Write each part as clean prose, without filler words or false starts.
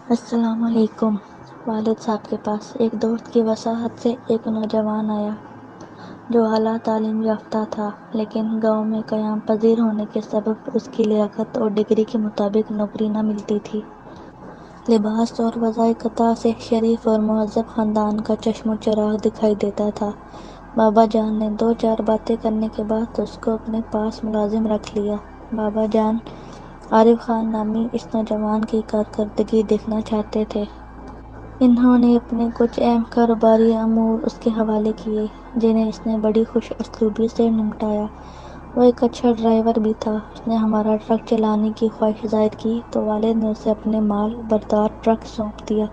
السلام علیکم۔ والد صاحب کے پاس ایک دوست کی وصاحت سے ایک نوجوان آیا جو اعلیٰ تعلیم یافتہ تھا، لیکن گاؤں میں قیام پذیر ہونے کے سبب اس کی لیاقت اور ڈگری کے مطابق نوکری نہ ملتی تھی۔ لباس اور وضعیت سے شریف اور مہذب خاندان کا چشم و چراغ دکھائی دیتا تھا۔ بابا جان نے دو چار باتیں کرنے کے بعد اس کو اپنے پاس ملازم رکھ لیا۔ بابا جان عارف خان نامی اس نوجوان کی کارکردگی دیکھنا چاہتے تھے۔ انہوں نے اپنے کچھ اہم کاروباری امور اس کے حوالے کیے، جنہیں اس نے بڑی خوش اسلوبی سے نمٹایا۔ وہ ایک اچھا ڈرائیور بھی تھا۔ اس نے ہمارا ٹرک چلانے کی خواہش ظاہر کی تو والد نے اسے اپنے مال بردار ٹرک سونپ دیا۔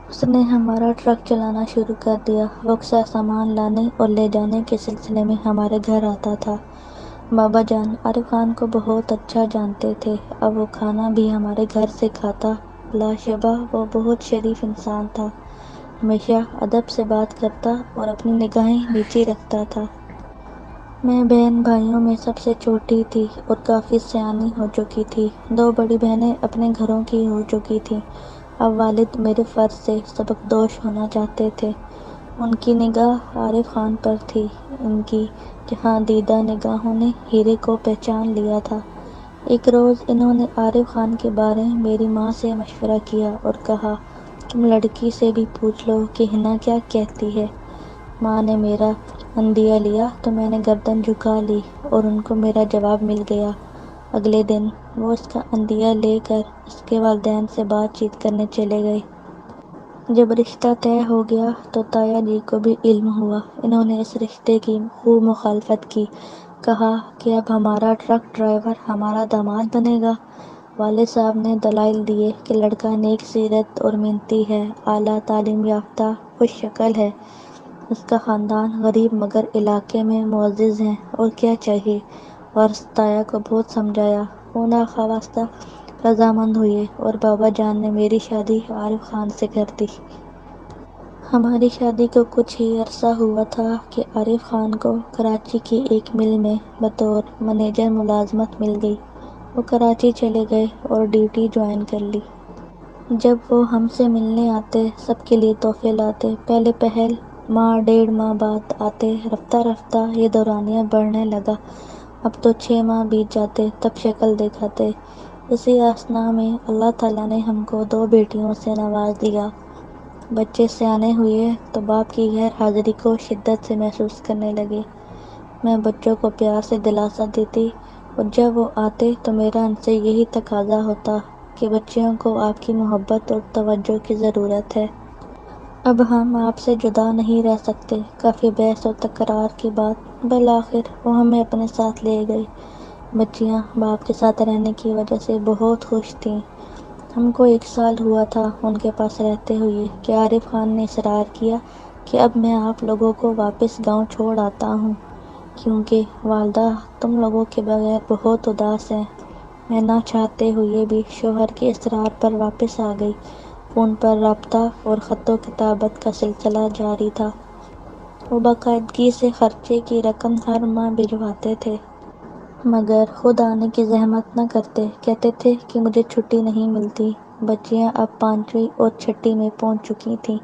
اس نے ہمارا ٹرک چلانا شروع کر دیا۔ وہ اکثر سامان لانے اور لے جانے کے سلسلے میں ہمارے گھر آتا تھا۔ بابا جان عارف خان کو بہت اچھا جانتے تھے۔ اب وہ کھانا بھی ہمارے گھر سے کھاتا۔ بلا شبہ وہ بہت شریف انسان تھا، ہمیشہ ادب سے بات کرتا اور اپنی نگاہیں نیچی رکھتا تھا۔ میں بہن بھائیوں میں سب سے چھوٹی تھی اور کافی سیانی ہو چکی تھی۔ دو بڑی بہنیں اپنے گھروں کی ہو چکی تھیں۔ اب والد میرے فرض سے سبکدوش ہونا چاہتے تھے۔ ان کی نگاہ عارف خان پر تھی، ان کی جہاں دیدہ نگاہوں نے ہیرے کو پہچان لیا تھا۔ ایک روز انہوں نے عارف خان کے بارے میری ماں سے مشورہ کیا اور کہا، تم لڑکی سے بھی پوچھ لو کہ حنا کیا کہتی ہے۔ ماں نے میرا عندیہ لیا تو میں نے گردن جھکا لی اور ان کو میرا جواب مل گیا۔ اگلے دن وہ اس کا عندیہ لے کر اس کے والدین سے بات چیت کرنے چلے گئے۔ جب رشتہ طے ہو گیا تو تایا جی کو بھی علم ہوا۔ انہوں نے اس رشتے کی خوب مخالفت کی، کہا کہ اب ہمارا ٹرک ڈرائیور ہمارا داماد بنے گا۔ والد صاحب نے دلائل دیے کہ لڑکا نیک سیرت اور محنتی ہے، اعلیٰ تعلیم یافتہ، خوش شکل ہے، اس کا خاندان غریب مگر علاقے میں معزز ہے، اور کیا چاہیے۔ اور تایا کو بہت سمجھایا۔ وہ ناخواستہ رضامند ہوئے اور بابا جان نے میری شادی عارف خان سے کر دی۔ ہماری شادی کو کچھ ہی عرصہ ہوا تھا کہ عارف خان کو کراچی کی ایک مل میں بطور منیجر ملازمت مل گئی۔ وہ کراچی چلے گئے اور ڈیوٹی جوائن کر لی۔ جب وہ ہم سے ملنے آتے، سب کے لیے تحفے لاتے۔ پہلے پہل ماہ ڈیڑھ ماہ بعد آتے، رفتہ رفتہ یہ دورانیہ بڑھنے لگا۔ اب تو 6 ماہ بیت جاتے تب شکل دکھاتے۔ اسی اثناء میں اللہ تعالیٰ نے ہم کو 2 بیٹیوں سے نواز دیا۔ بچے سیانے ہوئے تو باپ کی غیر حاضری کو شدت سے محسوس کرنے لگے۔ میں بچوں کو پیار سے دلاسا دیتی اور جب وہ آتے تو میرا ان سے یہی تقاضا ہوتا کہ بچیوں کو آپ کی محبت اور توجہ کی ضرورت ہے۔ اب ہم آپ سے جدا نہیں رہ سکتے۔ کافی بحث و تکرار کے بعد بالآخر وہ ہمیں اپنے ساتھ لے گئے۔ بچیاں باپ کے ساتھ رہنے کی وجہ سے بہت خوش تھیں۔ ہم کو 1 سال ہوا تھا ان کے پاس رہتے ہوئے کہ عارف خان نے اصرار کیا کہ اب میں آپ لوگوں کو واپس گاؤں چھوڑ آتا ہوں، کیونکہ والدہ تم لوگوں کے بغیر بہت اداس ہیں۔ میں نہ چاہتے ہوئے بھی شوہر کے اصرار پر واپس آ گئی۔ فون پر رابطہ اور خط و کتابت کا سلسلہ جاری تھا۔ وہ باقاعدگی سے خرچے کی رقم ہر ماہ بھجواتے تھے، مگر خود آنے کی زحمت نہ کرتے۔ کہتے تھے کہ مجھے چھٹی نہیں ملتی۔ بچیاں اب 5ویں اور 6ٹھی میں پہنچ چکی تھیں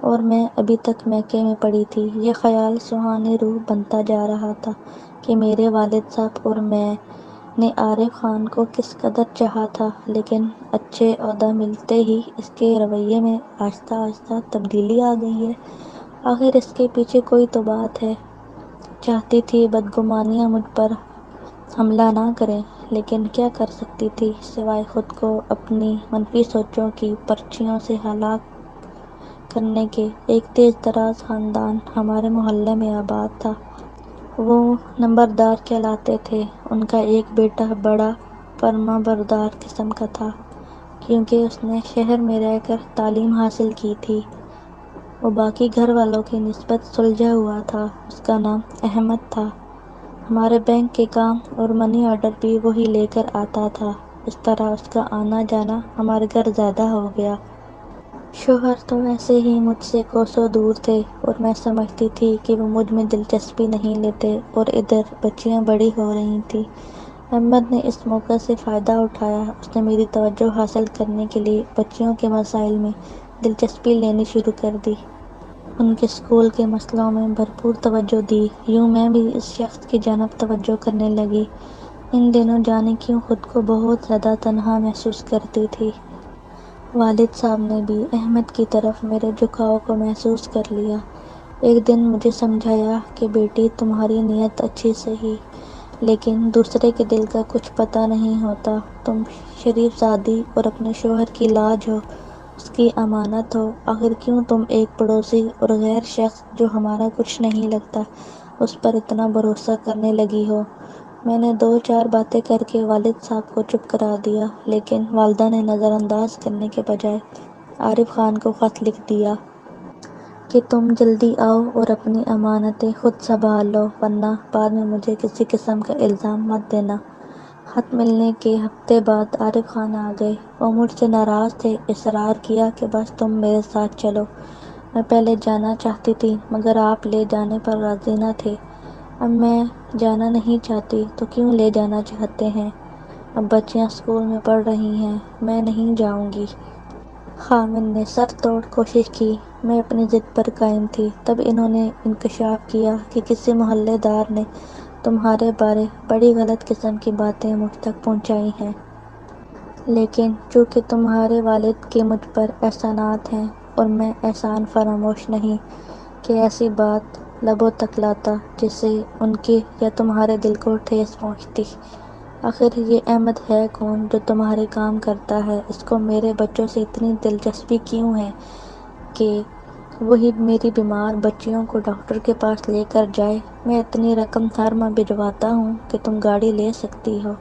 اور میں ابھی تک میکے میں پڑی تھی۔ یہ خیال سہانی روح بنتا جا رہا تھا کہ میرے والد صاحب اور میں نے عارف خان کو کس قدر چاہا تھا، لیکن اچھے عہدہ ملتے ہی اس کے رویے میں آہستہ آہستہ تبدیلی آ گئی ہے۔ آخر اس کے پیچھے کوئی تو بات ہے۔ چاہتی تھی بدگمانیاں مجھ پر حملہ نہ کریں، لیکن کیا کر سکتی تھی سوائے خود کو اپنی منفی سوچوں کی پرچیوں سے ہلاک کرنے کے۔ ایک تیز تراز خاندان ہمارے محلے میں آباد تھا۔ وہ نمبردار کہلاتے تھے۔ ان کا ایک بیٹا بڑا فرما بردار قسم کا تھا، کیونکہ اس نے شہر میں رہ کر تعلیم حاصل کی تھی۔ وہ باقی گھر والوں کی نسبت سلجھا ہوا تھا۔ اس کا نام احمد تھا۔ ہمارے بینک کے کام اور منی آرڈر بھی وہی لے کر آتا تھا۔ اس طرح اس کا آنا جانا ہمارے گھر زیادہ ہو گیا۔ شوہر تو ویسے ہی مجھ سے کوسوں دور تھے اور میں سمجھتی تھی کہ وہ مجھ میں دلچسپی نہیں لیتے، اور ادھر بچیاں بڑی ہو رہی تھیں۔ احمد نے اس موقع سے فائدہ اٹھایا۔ اس نے میری توجہ حاصل کرنے کے لیے بچیوں کے مسائل میں دلچسپی لینی شروع کر دی، ان کے اسکول کے مسئلوں میں بھرپور توجہ دی۔ یوں میں بھی اس شخص کی جانب توجہ کرنے لگی۔ ان دنوں جانے کیوں خود کو بہت زیادہ تنہا محسوس کرتی تھی۔ والد صاحب نے بھی احمد کی طرف میرے جھکاؤ کو محسوس کر لیا۔ ایک دن مجھے سمجھایا کہ بیٹی، تمہاری نیت اچھی سہی، لیکن دوسرے کے دل کا کچھ پتہ نہیں ہوتا۔ تم شریف زادی اور اپنے شوہر کی لاج ہو، اس کی امانت ہو، آخر کیوں تم ایک پڑوسی اور غیر شخص جو ہمارا کچھ نہیں لگتا اس پر اتنا بھروسہ کرنے لگی ہو؟ میں نے دو چار باتیں کر کے والد صاحب کو چپ کرا دیا، لیکن والدہ نے نظر انداز کرنے کے بجائے عارف خان کو خط لکھ دیا کہ تم جلدی آؤ اور اپنی امانتیں خود سنبھال لو، ورنہ بعد میں مجھے کسی قسم کا الزام مت دینا۔ خط ملنے کے ہفتے بعد عارف خان آ گئے۔ وہ مجھ سے ناراض تھے۔ اصرار کیا کہ بس تم میرے ساتھ چلو۔ میں پہلے جانا چاہتی تھی مگر آپ لے جانے پر راضی نہ تھے۔ اب میں جانا نہیں چاہتی تو کیوں لے جانا چاہتے ہیں؟ اب بچیاں اسکول میں پڑھ رہی ہیں، میں نہیں جاؤں گی۔ خامد نے سر توڑ کوشش کی۔ میں اپنی ضد پر قائم تھی۔ تب انہوں نے انکشاف کیا کہ کسی محلے دار نے تمہارے بارے بڑی غلط قسم کی باتیں مجھ تک پہنچائی ہیں، لیکن چونکہ تمہارے والد کے مجھ پر احسانات ہیں اور میں احسان فراموش نہیں کہ ایسی بات لبوں تک لاتا جس سے ان کے یا تمہارے دل کو ٹھیس پہنچتی۔ آخر یہ احمد ہے کون جو تمہارے کام کرتا ہے؟ اس کو میرے بچوں سے اتنی دلچسپی کیوں ہے کہ وہی میری بیمار بچیوں کو ڈاکٹر کے پاس لے کر جائے؟ میں اتنی رقم ہر ماہ بھجواتا ہوں کہ تم گاڑی لے سکتی ہو،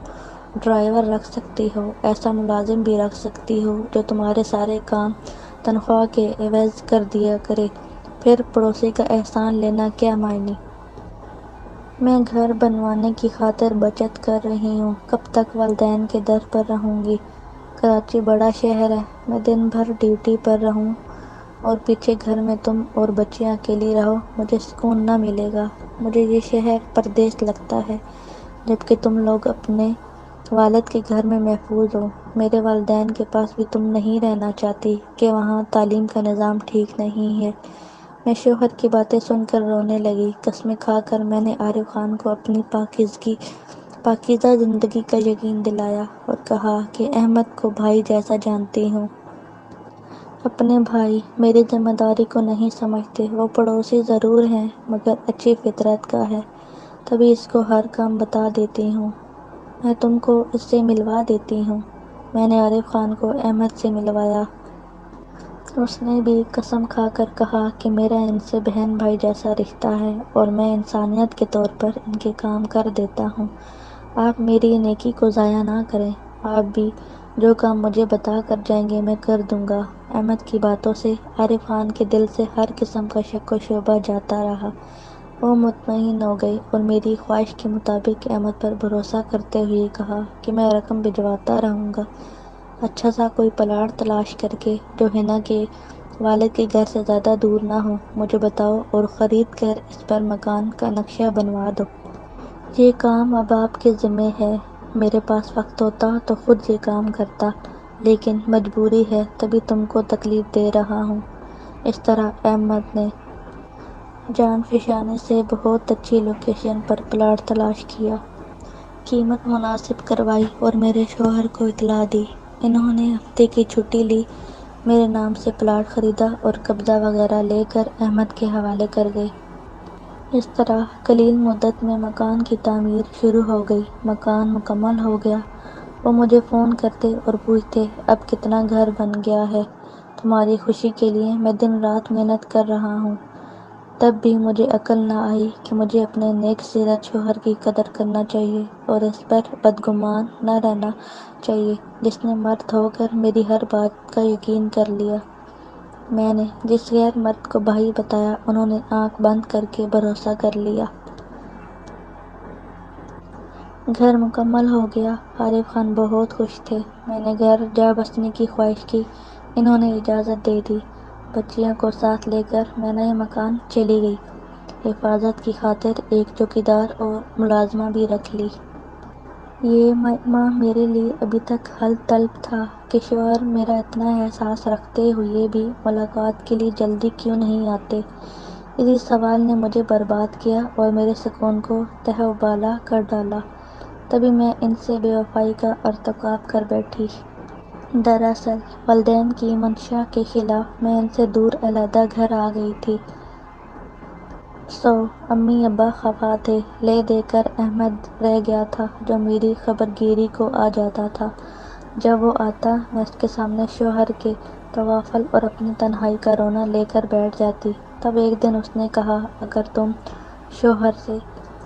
ڈرائیور رکھ سکتی ہو، ایسا ملازم بھی رکھ سکتی ہو جو تمہارے سارے کام تنخواہ کے عوض کر دیا کرے۔ پھر پڑوسی کا احسان لینا کیا معنی؟ میں گھر بنوانے کی خاطر بچت کر رہی ہوں۔ کب تک والدین کے در پر رہوں گی؟ کراچی بڑا شہر ہے، میں دن بھر ڈیوٹی پر رہوں اور پیچھے گھر میں تم اور بچیاں اکیلی رہو، مجھے سکون نہ ملے گا۔ مجھے یہ شہر پردیس لگتا ہے، جبکہ تم لوگ اپنے والد کے گھر میں محفوظ ہو۔ میرے والدین کے پاس بھی تم نہیں رہنا چاہتی کہ وہاں تعلیم کا نظام ٹھیک نہیں ہے۔ میں شوہر کی باتیں سن کر رونے لگی۔ قسمیں کھا کر میں نے عارف خان کو اپنی پاکیزہ زندگی کا یقین دلایا اور کہا کہ احمد کو بھائی جیسا جانتی ہوں۔ اپنے بھائی میری ذمہ داری کو نہیں سمجھتے۔ وہ پڑوسی ضرور ہیں مگر اچھی فطرت کا ہے، تبھی اس کو ہر کام بتا دیتی ہوں۔ میں تم کو اس سے ملوا دیتی ہوں۔ میں نے عارف خان کو احمد سے ملوایا۔ اس نے بھی قسم کھا کر کہا کہ میرا ان سے بہن بھائی جیسا رشتہ ہے اور میں انسانیت کے طور پر ان کے کام کر دیتا ہوں۔ آپ میری نیکی کو ضائع نہ کریں۔ آپ بھی جو کام مجھے بتا کر جائیں گے میں کر دوں گا۔ احمد کی باتوں سے عارف خان کے دل سے ہر قسم کا شک و شبہ جاتا رہا۔ وہ مطمئن ہو گئی اور میری خواہش کے مطابق احمد پر بھروسہ کرتے ہوئے کہا کہ میں رقم بھجواتا رہوں گا۔ اچھا سا کوئی پلاٹ تلاش کر کے جو حنا کے والد کے گھر سے زیادہ دور نہ ہو مجھے بتاؤ اور خرید کر اس پر مکان کا نقشہ بنوا دو۔ یہ کام اب آپ کے ذمے ہے۔ میرے پاس وقت ہوتا تو خود یہ کام کرتا، لیکن مجبوری ہے تبھی تم کو تکلیف دے رہا ہوں۔ اس طرح احمد نے جان فشانی سے بہت اچھی لوکیشن پر پلاٹ تلاش کیا، قیمت مناسب کروائی اور میرے شوہر کو اطلاع دی۔ انہوں نے ہفتے کی چھٹی لی، میرے نام سے پلاٹ خریدا اور قبضہ وغیرہ لے کر احمد کے حوالے کر گئے۔ اس طرح قلیل مدت میں مکان کی تعمیر شروع ہو گئی۔ مکان مکمل ہو گیا۔ وہ مجھے فون کرتے اور پوچھتے اب کتنا گھر بن گیا ہے؟ تمہاری خوشی کے لیے میں دن رات محنت کر رہا ہوں۔ تب بھی مجھے عقل نہ آئی کہ مجھے اپنے نیک سیرت شوہر کی قدر کرنا چاہیے اور اس پر بدگمان نہ رہنا چاہیے جس نے مرد ہو کر میری ہر بات کا یقین کر لیا۔ میں نے جس غیر مرد کو بھائی بتایا انہوں نے آنکھ بند کر کے بھروسہ کر لیا۔ گھر مکمل ہو گیا۔ عارف خان بہت خوش تھے۔ میں نے گھر جا بسنے کی خواہش کی، انہوں نے اجازت دے دی۔ بچیوں کو ساتھ لے کر میں نئے مکان چلی گئی۔ حفاظت کی خاطر ایک چوکیدار اور ملازمہ بھی رکھ لی۔ یہ معمہ میرے لیے ابھی تک حل طلب تھا کہ شوہر میرا اتنا احساس رکھتے ہوئے بھی ملاقات کے لیے جلدی کیوں نہیں آتے۔ اسی سوال نے مجھے برباد کیا اور میرے سکون کو تہہ و بالا کر ڈالا۔ تبھی میں ان سے بے وفائی کا ارتکاب کر بیٹھی۔ دراصل والدین کی منشا کے خلاف میں ان سے دور علیحدہ گھر آ گئی تھی۔ امی ابا خفا تھے۔ لے دے کر احمد رہ گیا تھا جو میری خبرگیری کو آ جاتا تھا۔ جب وہ آتا میں اس کے سامنے شوہر کے تغافل اور اپنی تنہائی کا رونا لے کر بیٹھ جاتی۔ تب ایک دن اس نے کہا، اگر تم شوہر سے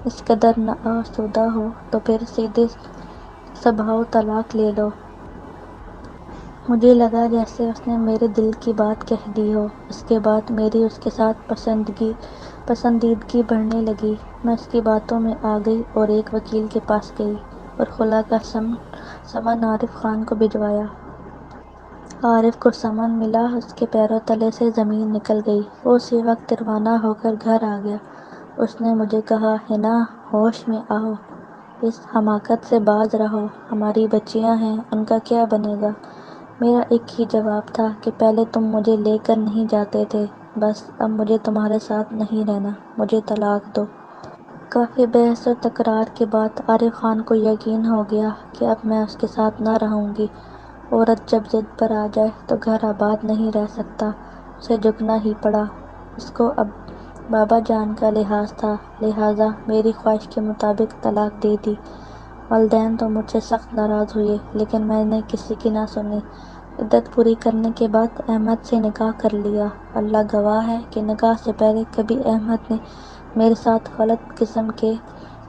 اس قدر آسودہ ہو تو پھر سیدھے صباحو طلاق لے لو۔ مجھے لگا جیسے اس نے میرے دل کی بات کہہ دی ہو۔ اس کے بعد میری اس کے ساتھ پسندیدگی بڑھنے لگی۔ میں اس کی باتوں میں آ گئی اور ایک وکیل کے پاس گئی اور خلا کا سمن عارف خان کو بھجوایا۔ عارف کو سمن ملا، اس کے پیروں تلے سے زمین نکل گئی۔ وہ اسی وقت روانہ ہو کر گھر آ گیا۔ اس نے مجھے کہا، حنا ہوش میں آؤ، اس حماقت سے باز رہو، ہماری بچیاں ہیں، ان کا کیا بنے گا؟ میرا ایک ہی جواب تھا کہ پہلے تم مجھے لے کر نہیں جاتے تھے، بس اب مجھے تمہارے ساتھ نہیں رہنا، مجھے طلاق دو۔ کافی بحث و تکرار کے بعد عارف خان کو یقین ہو گیا کہ اب میں اس کے ساتھ نہ رہوں گی۔ عورت جب ضد پر آ جائے تو گھر آباد نہیں رہ سکتا، اسے جھکنا ہی پڑا۔ اس کو اب بابا جان کا لحاظ تھا، لہٰذا میری خواہش کے مطابق طلاق دے دی۔ والدین تو مجھ سے سخت ناراض ہوئے، لیکن میں نے کسی کی نہ سنی۔ عدت پوری کرنے کے بعد احمد سے نکاح کر لیا۔ اللہ گواہ ہے کہ نکاح سے پہلے کبھی احمد نے میرے ساتھ غلط قسم کے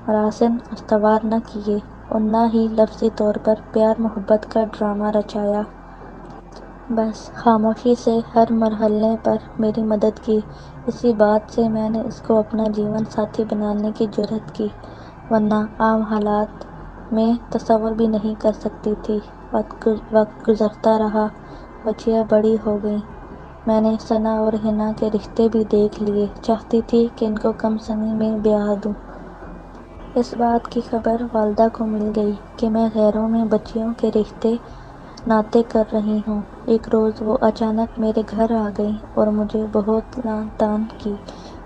مراسم استوار نہ کیے اور نہ ہی لفظی طور پر پیار محبت کا ڈرامہ رچایا۔ بس خاموشی سے ہر مرحلے پر میری مدد کی۔ اسی بات سے میں نے اس کو اپنا جیون ساتھی بنانے کی جرأت کی، ورنہ عام حالات میں تصور بھی نہیں کر سکتی تھی۔ وقت گزرتا رہا، بچیاں بڑی ہو گئیں۔ میں نے ثنا اور حنا کے رشتے بھی دیکھ لیے، چاہتی تھی کہ ان کو کم سنی میں بیاہ دوں۔ اس بات کی خبر والدہ کو مل گئی کہ میں غیروں میں بچیوں کے رشتے ناطے کر رہی ہوں۔ ایک روز وہ اچانک میرے گھر آ گئیں اور مجھے بہت لعن طعن کی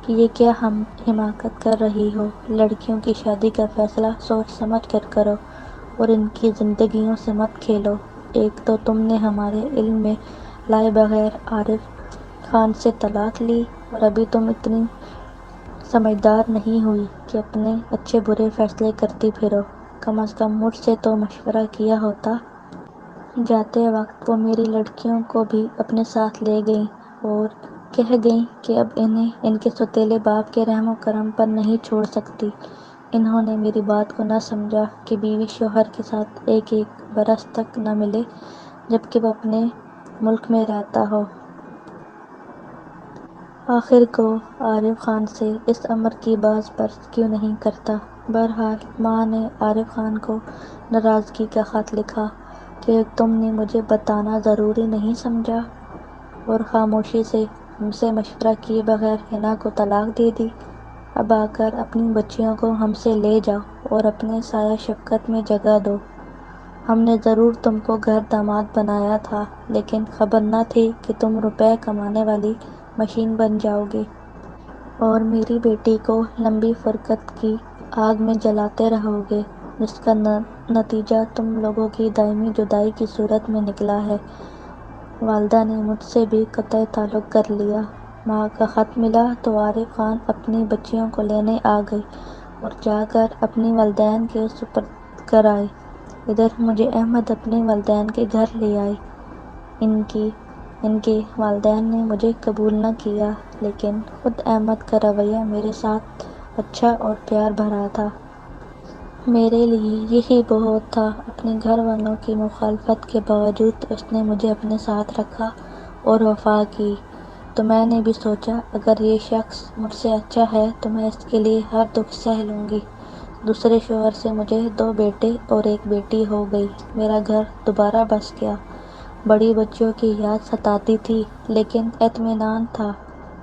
کہ یہ کیا حماقت کر رہی ہو، لڑکیوں کی شادی کا فیصلہ سوچ سمجھ کر کرو اور ان کی زندگیوں سے مت کھیلو۔ ایک تو تم نے ہمارے علم میں لائے بغیر عارف خان سے طلاق لی اور ابھی تم اتنی سمجھدار نہیں ہوئی کہ اپنے اچھے برے فیصلے کرتی پھرو، کم از کم مجھ سے تو مشورہ کیا ہوتا۔ جاتے وقت وہ میری لڑکیوں کو بھی اپنے ساتھ لے گئیں اور کہہ گئیں کہ اب انہیں ان کے سوتیلے باپ کے رحم و کرم پر نہیں چھوڑ سکتی۔ انہوں نے میری بات کو نہ سمجھا کہ بیوی شوہر کے ساتھ ایک برس تک نہ ملے جبکہ وہ اپنے ملک میں رہتا ہو۔ آخر کو عارف خان سے اس امر کی باز پرس کیوں نہیں کرتا؟ بہرحال ماں نے عارف خان کو ناراضگی کا خط لکھا کہ تم نے مجھے بتانا ضروری نہیں سمجھا اور خاموشی سے ہم سے مشورہ کیے بغیر حنا کو طلاق دے دی۔ اب آ کر اپنی بچیوں کو ہم سے لے جاؤ اور اپنے سایہ شفقت میں جگہ دو۔ ہم نے ضرور تم کو گھر داماد بنایا تھا، لیکن خبر نہ تھی کہ تم روپے کمانے والی مشین بن جاؤ گے اور میری بیٹی کو لمبی فرقت کی آگ میں جلاتے رہو گے، جس کا نتیجہ تم لوگوں کی دائمی جدائی کی صورت میں نکلا ہے۔ والدہ نے مجھ سے بھی قطع تعلق کر لیا۔ ماں کا خط ملا تو عارف خان اپنی بچیوں کو لینے آ گئے اور جا کر اپنی والدین کے سپرد کر آئے۔ ادھر مجھے احمد اپنے والدین کے گھر لے آئے۔ ان کے والدین نے مجھے قبول نہ کیا، لیکن خود احمد کا رویہ میرے ساتھ اچھا اور پیار بھرا تھا۔ میرے لیے یہی بہت تھا۔ اپنے گھر والوں کی مخالفت کے باوجود اس نے مجھے اپنے ساتھ رکھا اور وفا کی۔ تو میں نے بھی سوچا، اگر یہ شخص مجھ سے اچھا ہے تو میں اس کے لیے ہر دکھ سہہ لوں گی۔ دوسرے شوہر سے مجھے 2 بیٹے اور 1 بیٹی ہو گئی۔ میرا گھر دوبارہ بس گیا۔ بڑی بچیوں کی یاد ستاتی تھی، لیکن اطمینان تھا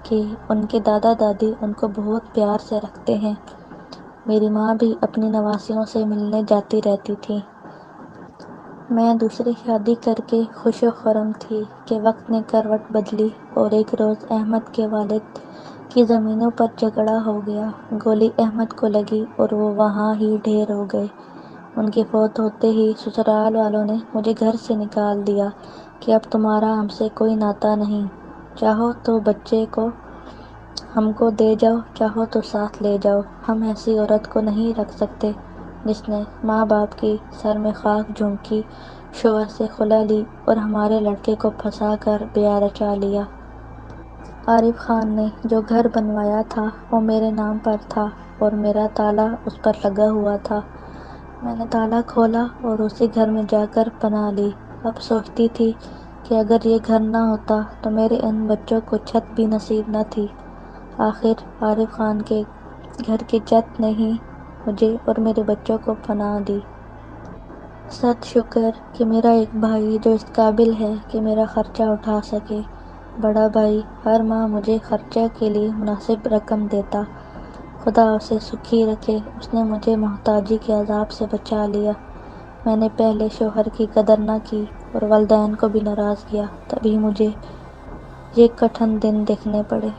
کہ ان کے دادا دادی ان کو بہت پیار سے رکھتے ہیں۔ میری ماں بھی اپنی نواسیوں سے ملنے جاتی رہتی تھی۔ میں دوسری شادی کر کے خوش و خرم تھی کہ وقت نے کروٹ بدلی اور ایک روز احمد کے والد کی زمینوں پر جھگڑا ہو گیا۔ گولی احمد کو لگی اور وہ وہاں ہی ڈھیر ہو گئے۔ ان کے فوت ہوتے ہی سسرال والوں نے مجھے گھر سے نکال دیا کہ اب تمہارا ہم سے کوئی ناتا نہیں، چاہو تو بچے کو ہم کو دے جاؤ، چاہو تو ساتھ لے جاؤ، ہم ایسی عورت کو نہیں رکھ سکتے جس نے ماں باپ کی سر میں خاک جھونکی، شوہر سے خلا لی اور ہمارے لڑکے کو پھنسا کر بیاہ رچا لیا۔ عارف خان نے جو گھر بنوایا تھا وہ میرے نام پر تھا اور میرا تالا اس پر لگا ہوا تھا۔ میں نے تالا کھولا اور اسی گھر میں جا کر پناہ لی۔ اب سوچتی تھی کہ اگر یہ گھر نہ ہوتا تو میرے ان بچوں کو چھت بھی نصیب نہ تھی۔ آخر عارف خان کے گھر کی چھت نے ہی مجھے اور میرے بچوں کو پناہ دی۔ ست شکر کہ میرا ایک بھائی جو اس قابل ہے کہ میرا خرچہ اٹھا سکے۔ بڑا بھائی ہر ماہ مجھے خرچہ کے لیے مناسب رقم دیتا۔ خدا اسے سکھی رکھے، اس نے مجھے محتاجی کے عذاب سے بچا لیا۔ میں نے پہلے شوہر کی قدر نہ کی اور والدین کو بھی ناراض کیا، تبھی مجھے یہ کٹھن دن دیکھنے پڑے۔